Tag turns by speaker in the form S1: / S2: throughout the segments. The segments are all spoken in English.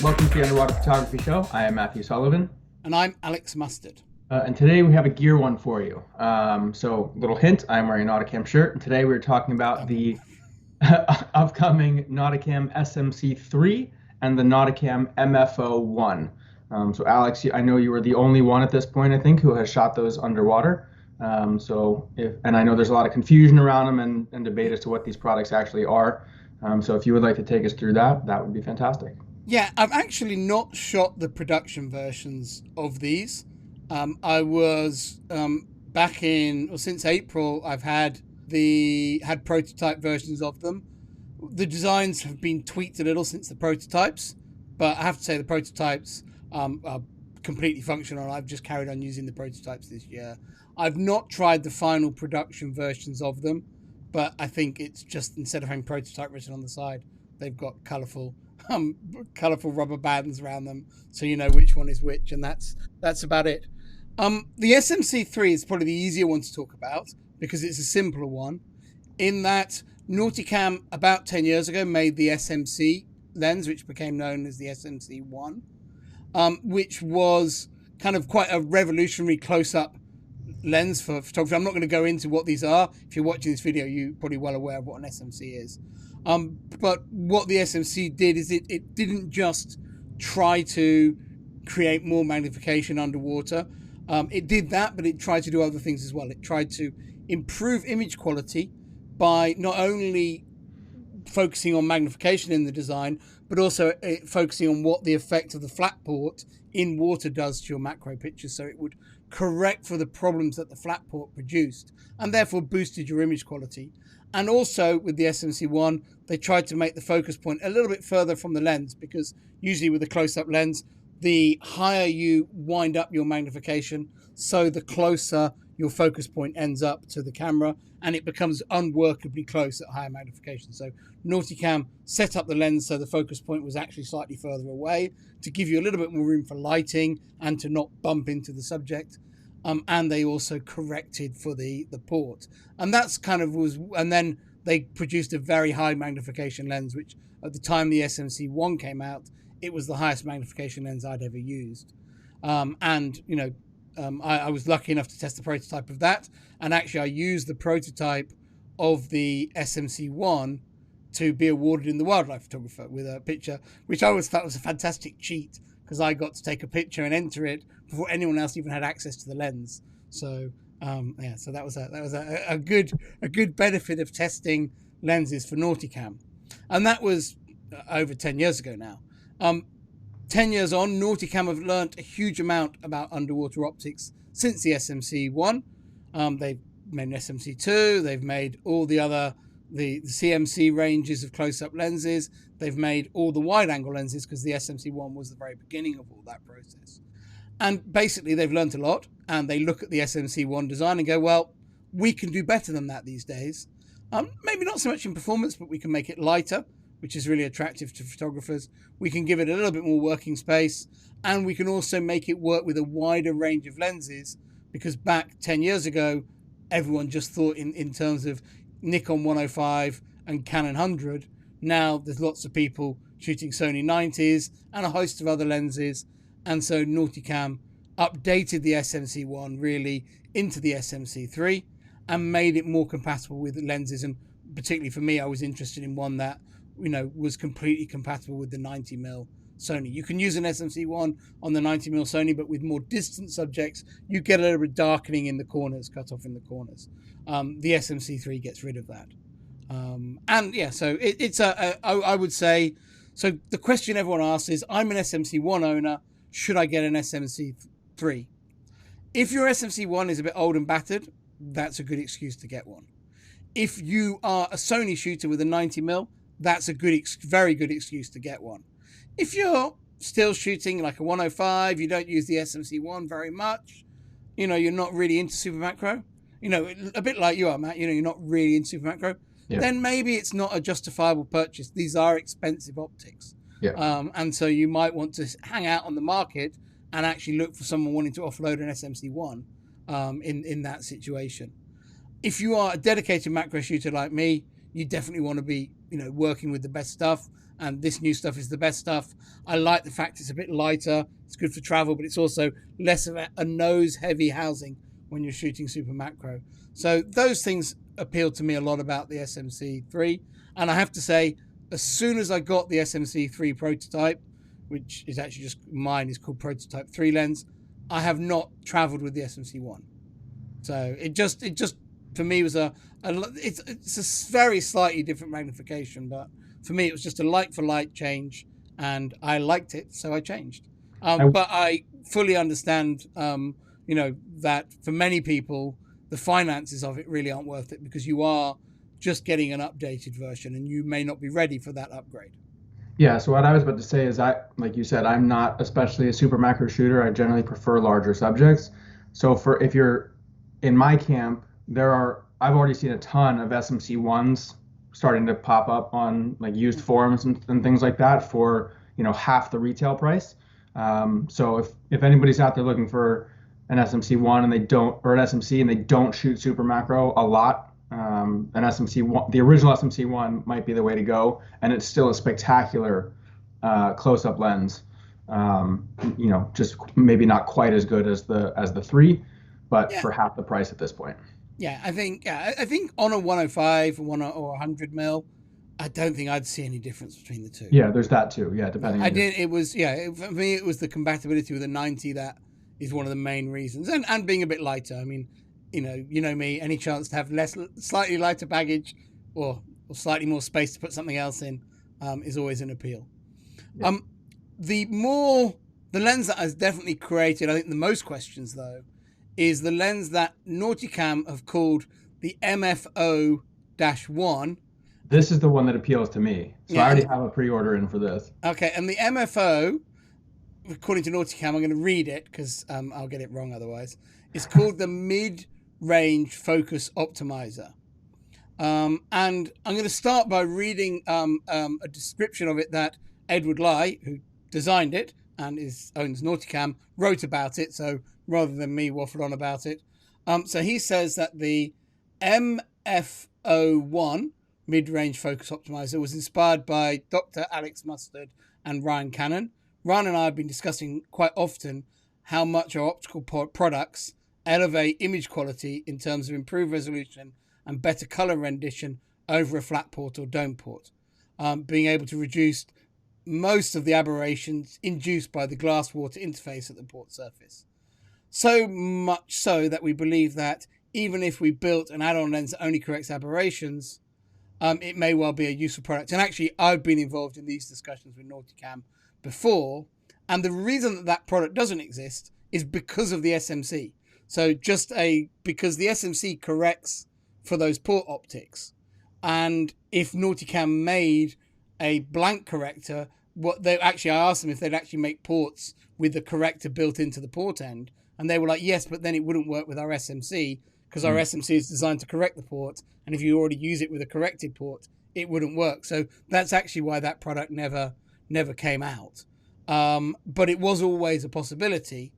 S1: Welcome to the Underwater Photography Show. I am Matthew Sullivan.
S2: And I'm Alex Mustard.
S1: And today we have a gear one for you. So, little hint, I'm wearing a Nauticam shirt. And today we're talking about the upcoming Nauticam SMC-3 and the Nauticam MFO-1. So, Alex, I know you were the only one at this point, I think, who has shot those underwater. And I know there's a lot of confusion around them and debate as to what these products actually are. So if you would like to take us through that, that would be fantastic.
S2: Yeah, I've actually not shot the production versions of these. I was back in, or since April, I've had prototype versions of them. The designs have been tweaked a little since the prototypes, but I have to say the prototypes are completely functional. I've just carried on using the prototypes this year. I've not tried the final production versions of them, but I think it's just, instead of having prototype written on the side, they've got colourful rubber bands around them, so you know which one is which, and that's about it. The SMC-3 is probably the easier one to talk about because it's a simpler one, in that Nauticam about 10 years ago made the SMC lens, which became known as the SMC-1, which was kind of quite a revolutionary close-up lens for photography. I'm not going to go into what these are. If you're watching this video, you're probably well aware of what an SMC is. But what the SMC did is it didn't just try to create more magnification underwater. It did that, but it tried to do other things as well. It tried to improve image quality by not only focusing on magnification in the design, but also focusing on what the effect of the flat port in water does to your macro pictures. So it would correct for the problems that the flat port produced and therefore boosted your image quality. And also with the SMC-1, they tried to make the focus point a little bit further from the lens, because usually with a close-up lens, the higher you wind up your magnification, so the closer your focus point ends up to the camera, and it becomes unworkably close at higher magnification. So Nauticam set up the lens so the focus point was actually slightly further away to give you a little bit more room for lighting and to not bump into the subject. And they also corrected for the port. And that's kind of and then they produced a very high magnification lens, which at the time the SMC-1 came out, it was the highest magnification lens I'd ever used. I was lucky enough to test the prototype of that, and actually I used the prototype of the SMC-1 to be awarded in the Wildlife Photographer with a picture, which I always thought was a fantastic cheat, because I got to take a picture and enter it before anyone else even had access to the lens. So so that was a good benefit of testing lenses for Nauticam, and that was over 10 years ago now. 10 years on, Nauticam have learnt a huge amount about underwater optics since the SMC-1. They've made an SMC-2, they've made all the other, the CMC ranges of close-up lenses, they've made all the wide-angle lenses, because the SMC-1 was the very beginning of all that process. And basically they've learnt a lot, and they look at the SMC-1 design and go, well, we can do better than that these days. Maybe not so much in performance, but we can make it lighter, which is really attractive to photographers. We can give it a little bit more working space, and we can also make it work with a wider range of lenses, because back 10 years ago, everyone just thought in terms of Nikon 105 and Canon 100. Now there's lots of people shooting Sony 90s and a host of other lenses, and so Nauticam updated the SMC-1 really into the SMC-3 and made it more compatible with lenses. And particularly for me, I was interested in one that was completely compatible with the 90mm Sony. You can use an SMC-1 on the 90mm Sony, but with more distant subjects, you get a little bit darkening in the corners, cut off in the corners. The SMC-3 gets rid of that. So I would say, so the question everyone asks is, I'm an SMC-1 owner, should I get an SMC-3? If your SMC-1 is a bit old and battered, that's a good excuse to get one. If you are a Sony shooter with a 90mm, that's a very good excuse to get one. If you're still shooting like a 105, you don't use the SMC-1 very much, you're not really into super macro, a bit like you are, Matt, you're not really into super macro, then maybe it's not a justifiable purchase. These are expensive optics. And so you might want to hang out on the market and actually look for someone wanting to offload an SMC-1 in that situation. If you are a dedicated macro shooter like me, you definitely want to be, working with the best stuff. and this new stuff is the best stuff. I like the fact it's a bit lighter. It's good for travel, but it's also less of a nose-heavy housing when you're shooting super macro. So those things appeal to me a lot about the SMC-3. And I have to say, as soon as I got the SMC-3 prototype, which is actually just mine, is called Prototype 3 lens, I have not traveled with the SMC-1. So it just for me was it's a very slightly different magnification, but for me it was just a like for like change, and I liked it, so I changed. But I fully understand, that for many people the finances of it really aren't worth it, because you are just getting an updated version, and you may not be ready for that upgrade.
S1: Yeah, so what I was about to say is like you said, I'm not especially a super macro shooter. I generally prefer larger subjects. So if you're in my camp, I've already seen a ton of SMC-1s starting to pop up on like used forums and things like that for, half the retail price. So if anybody's out there looking for an SMC-1 or an SMC and they don't shoot super macro a lot, an SMC-1, the original SMC-1 might be the way to go, and it's still a spectacular close-up lens. Just maybe not quite as good as the 3, but for half the price at this point.
S2: Yeah, I think on a 105 or 100 mil, I don't think I'd see any difference between the two.
S1: Yeah, there's that too. Yeah, depending.
S2: For me it was the compatibility with a 90 that is one of the main reasons, and being a bit lighter. I mean, you know me, any chance to have slightly lighter baggage or slightly more space to put something else in is always an appeal. Yeah. The lens that has definitely created, I think, the most questions though, is the lens that Nauticam have called the MFO-1.
S1: This is the one that appeals to me. So I already have a pre-order in for this.
S2: Okay, and the MFO, according to Nauticam, I'm going to read it because I'll get it wrong otherwise. It's called the Mid-Range Focus Optimizer. And I'm going to start by reading a description of it that Edward Lai, who designed it and owns Nauticam, wrote about it. So rather than me waffle on about it. So he says that the MFO-1 Mid-Range Focus Optimizer was inspired by Dr. Alex Mustard and Ryan Cannon. Ryan and I have been discussing quite often how much our optical products elevate image quality in terms of improved resolution and better color rendition over a flat port or dome port, being able to reduce most of the aberrations induced by the glass-water interface at the port surface. So much so that we believe that even if we built an add-on lens that only corrects aberrations, it may well be a useful product. And actually, I've been involved in these discussions with Nauticam before, and the reason that product doesn't exist is because of the SMC. So because the SMC corrects for those port optics, and if Nauticam made a blank corrector, I asked them if they'd actually make ports with the corrector built into the port end, and they were like, yes, but then it wouldn't work with our SMC because our SMC is designed to correct the port, and if you already use it with a corrected port, it wouldn't work. So that's actually why that product never came out. But it was always a possibility.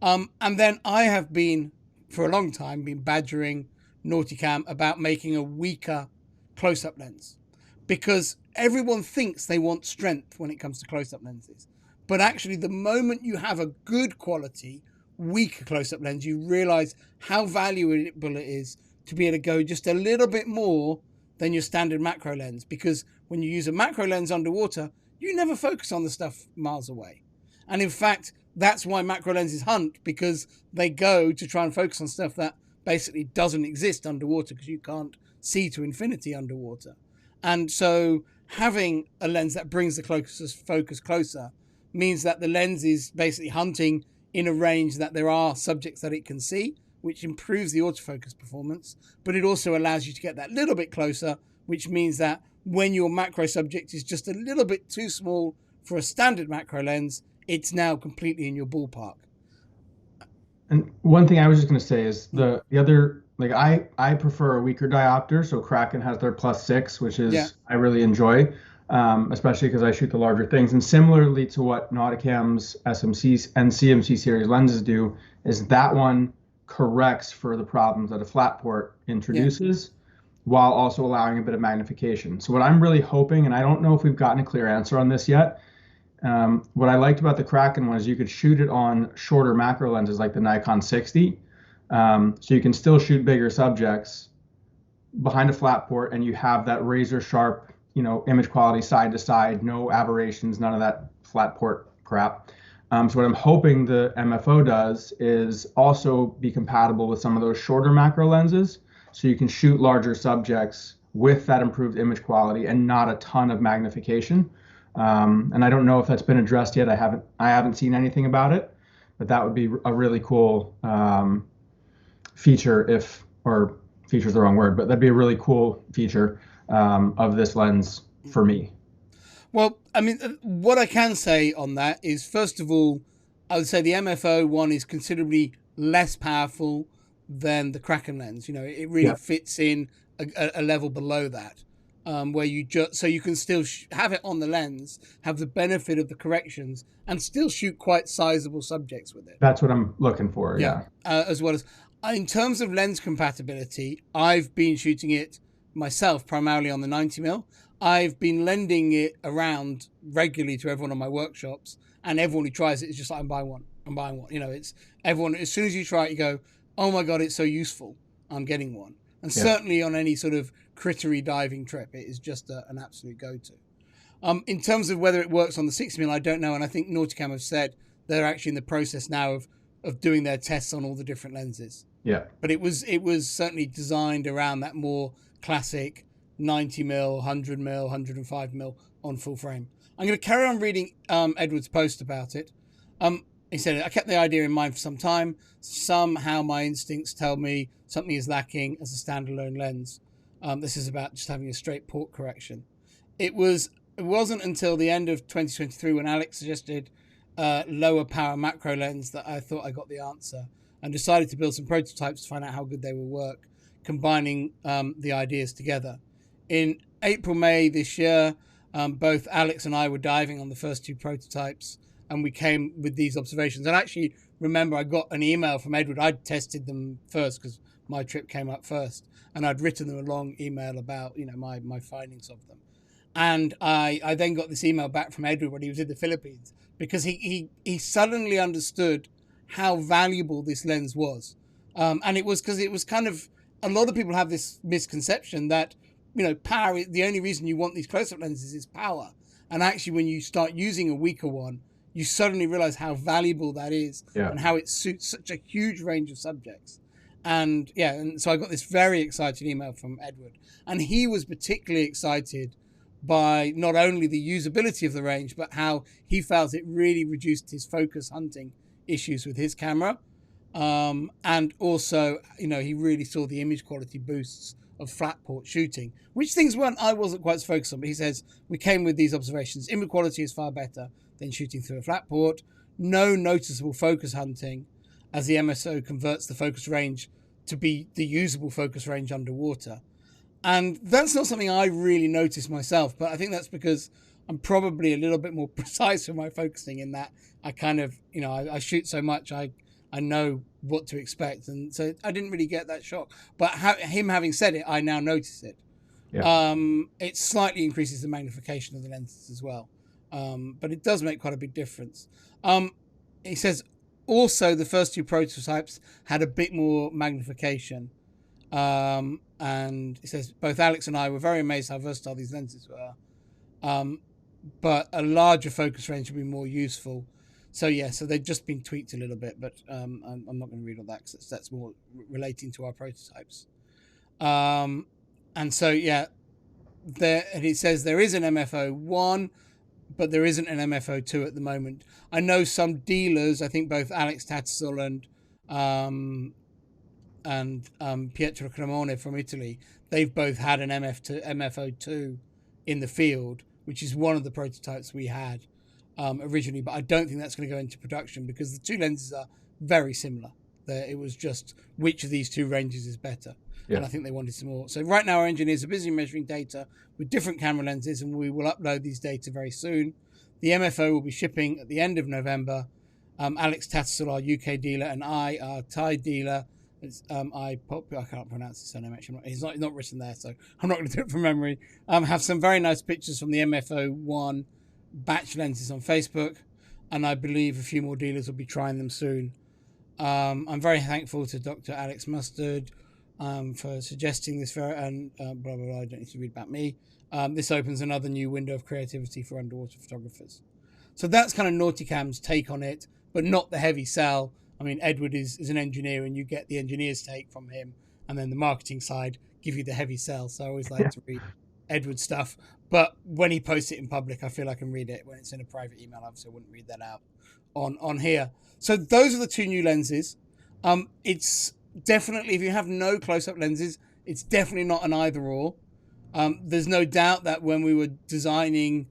S2: And then I have been, for a long time, badgering Nauticam about making a weaker close-up lens, because everyone thinks they want strength when it comes to close-up lenses. But actually, the moment you have a good quality, weaker close-up lens, you realize how valuable it is to be able to go just a little bit more than your standard macro lens. Because when you use a macro lens underwater, you never focus on the stuff miles away. And in fact, that's why macro lenses hunt, because they go to try and focus on stuff that basically doesn't exist underwater, because you can't see to infinity underwater. And so having a lens that brings the focus closer means that the lens is basically hunting in a range that there are subjects that it can see, which improves the autofocus performance, but it also allows you to get that little bit closer, which means that when your macro subject is just a little bit too small for a standard macro lens, it's now completely in your ballpark.
S1: And one thing I was just going to say is the other, like I prefer a weaker diopter. So Kraken has their +6, which is I really enjoy, especially because I shoot the larger things. And similarly to what Nauticam's SMC and CMC series lenses do, is that one corrects for the problems that a flat port introduces. while also allowing a bit of magnification. So what I'm really hoping, and I don't know if we've gotten a clear answer on this yet, what I liked about the Kraken was you could shoot it on shorter macro lenses like the Nikon 60. So you can still shoot bigger subjects behind a flat port, and you have that razor sharp, image quality side to side, no aberrations, none of that flat port crap. So what I'm hoping the MFO does is also be compatible with some of those shorter macro lenses, so you can shoot larger subjects with that improved image quality and not a ton of magnification. And I don't know if that's been addressed yet. I haven't seen anything about it, but that would be a really cool feature, or feature is the wrong word, but that'd be a really cool feature of this lens for me.
S2: Well, I mean, what I can say on that is, first of all, I would say the MFO-1 is considerably less powerful than the Kraken lens. It really fits in a level below that, where you so you can still have it on the lens, have the benefit of the corrections, and still shoot quite sizable subjects with it.
S1: That's what I'm looking for. Yeah.
S2: As well as in terms of lens compatibility, I've been shooting it myself primarily on the 90mm. I've been lending it around regularly to everyone on my workshops, and everyone who tries it is just like, I'm buying one. It's everyone, as soon as you try it, you go, oh my God, it's so useful. I'm getting one. And certainly on any sort of crittery diving trip, it is just an absolute go-to. In terms of whether it works on the 60mm, I don't know. And I think Nauticam have said they're actually in the process now of doing their tests on all the different lenses.
S1: Yeah.
S2: But it was certainly designed around that more classic 90mm, 100mm, 105mm on full frame. I'm going to carry on reading Edward's post about it. He said, I kept the idea in mind for some time. Somehow my instincts tell me something is lacking as a standalone lens. This is about just having a straight port correction. It wasn't until the end of 2023 when Alex suggested lower power macro lens that I thought I got the answer, and decided to build some prototypes to find out how good they will work, combining the ideas together. In April, May this year, both Alex and I were diving on the first two prototypes, and we came with these observations. And I actually remember I got an email from Edward. I'd tested them first because my trip came up first, and I'd written them a long email about my findings of them. And I then got this email back from Edward when he was in the Philippines, because he suddenly understood how valuable this lens was. And it was because it was kind of, a lot of people have this misconception that, power, the only reason you want these close-up lenses is power. And actually, when you start using a weaker one, you suddenly realize how valuable that is and how it suits such a huge range of subjects. And so I got this very exciting email from Edward. And he was particularly excited by not only the usability of the range, but how he felt it really reduced his focus hunting issues with his camera. And also, he really saw the image quality boosts of flat port shooting, which things I wasn't quite so focused on. But he says, we came with these observations. Image quality is far better than shooting through a flat port. No noticeable focus hunting, as the MSO converts the focus range to be the usable focus range underwater. And that's not something I really noticed myself, but I think that's because I'm probably a little bit more precise with my focusing, in that I kind of, I shoot so much, I know what to expect. And so I didn't really get that shock. But him having said it, I now notice it. Yeah. It slightly increases the magnification of the lenses as well. But it does make quite a big difference. He says, also, the first two prototypes had a bit more magnification. And he says, both Alex and I were very amazed how versatile these lenses were. But a larger focus range would be more useful. So they've just been tweaked a little bit, but I'm not going to read all that because that's more relating to our prototypes. And he says there is an MFO-1, but there isn't an MFO-2 at the moment. I know some dealers, I think both Alex Tattersall and Pietro Cremone from Italy, they've both had an MFO-2 in the field, which is one of the prototypes we had originally, but I don't think that's going to go into production because the two lenses are very similar. It was just which of these two ranges is better. Yeah. And I think they wanted some more. So right now our engineers are busy measuring data with different camera lenses, and we will upload these data very soon. The MFO will be shipping at the end of November. Alex Tattersall, our UK dealer, and I, our Thai dealer, It's I can't pronounce his surname actually. He's not written there, so I'm not going to do it from memory. Have some very nice pictures from the MFO-1 batch lenses on Facebook, and I believe a few more dealers will be trying them soon. I'm very thankful to Dr. Alex Mustard for suggesting this, and blah blah blah. I don't need to read about me. This opens another new window of creativity for underwater photographers. So that's kind of Nauticam's take on it, but not the heavy sell. I mean, Edward is an engineer, and you get the engineer's take from him, and then the marketing side give you the heavy sell. So I always like to read Edward's stuff, but when he posts it in public, I feel I can read it. When it's in a private email, obviously I wouldn't read that out on here. So those are the two new lenses. It's definitely, if you have no close-up lenses, it's definitely not an either-or. There's no doubt that when we were designing,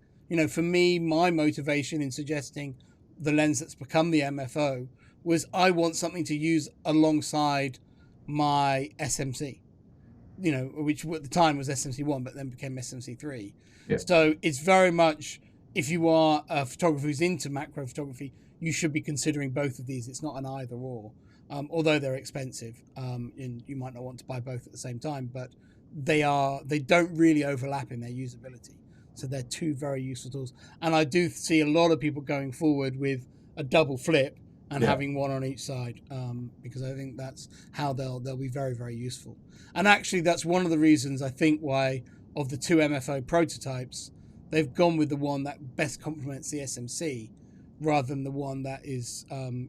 S2: for me, my motivation in suggesting the lens that's become the MFO was I want something to use alongside my SMC, which at the time was SMC-1, but then became SMC-3. Yeah. So it's very much, if you are a photographer who's into macro photography, you should be considering both of these. It's not an either or, although they're expensive, and you might not want to buy both at the same time, but they don't really overlap in their usability. So they're two very useful tools. And I do see a lot of people going forward with a double flip and having one on each side, because I think that's how they'll be very, very useful. And actually, that's one of the reasons I think why, of the two MFO prototypes, they've gone with the one that best complements the SMC, rather than the one that is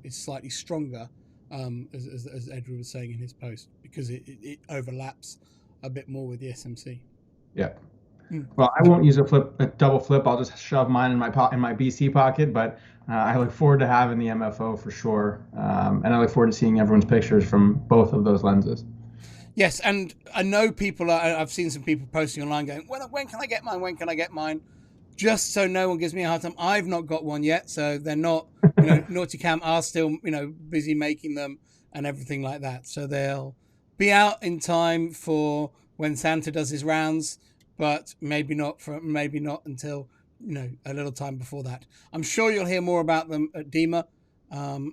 S2: slightly stronger, as Edward was saying in his post, because it overlaps a bit more with the SMC.
S1: Yeah. Well, I won't use a double flip. I'll just shove mine in my BC pocket, but I look forward to having the MFO for sure. And I look forward to seeing everyone's pictures from both of those lenses.
S2: Yes, and I know I've seen some people posting online going, when can I get mine? When can I get mine? Just so no one gives me a hard time, I've not got one yet, so they're not, Nauticam are still, busy making them and everything like that. So they'll be out in time for when Santa does his rounds, but maybe not until, a little time before that. I'm sure you'll hear more about them at DEMA. I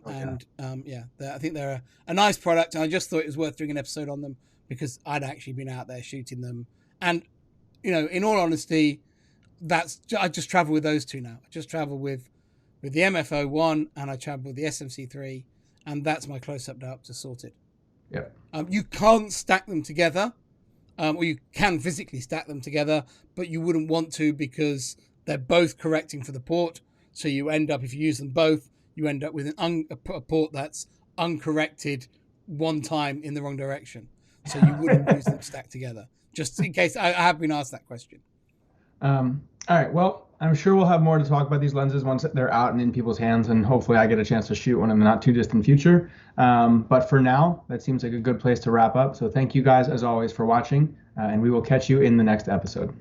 S2: think they're a nice product, and I just thought it was worth doing an episode on them because I'd actually been out there shooting them. And, in all honesty, I just travel with those two now. I just travel with the MFO-1 and I travel with the SMC-3, and that's my close-up diopter sorted.
S1: Yeah.
S2: You can't stack them together, or you can physically stack them together, but you wouldn't want to because they're both correcting for the port. So you end up, if you use them both, you end up with a port that's uncorrected one time in the wrong direction. So you wouldn't use them stacked together. Just in case, I have been asked that question.
S1: All right. Well, I'm sure we'll have more to talk about these lenses once they're out and in people's hands, and hopefully I get a chance to shoot one in the not too distant future. But for now, that seems like a good place to wrap up. So thank you guys, as always, for watching, and we will catch you in the next episode.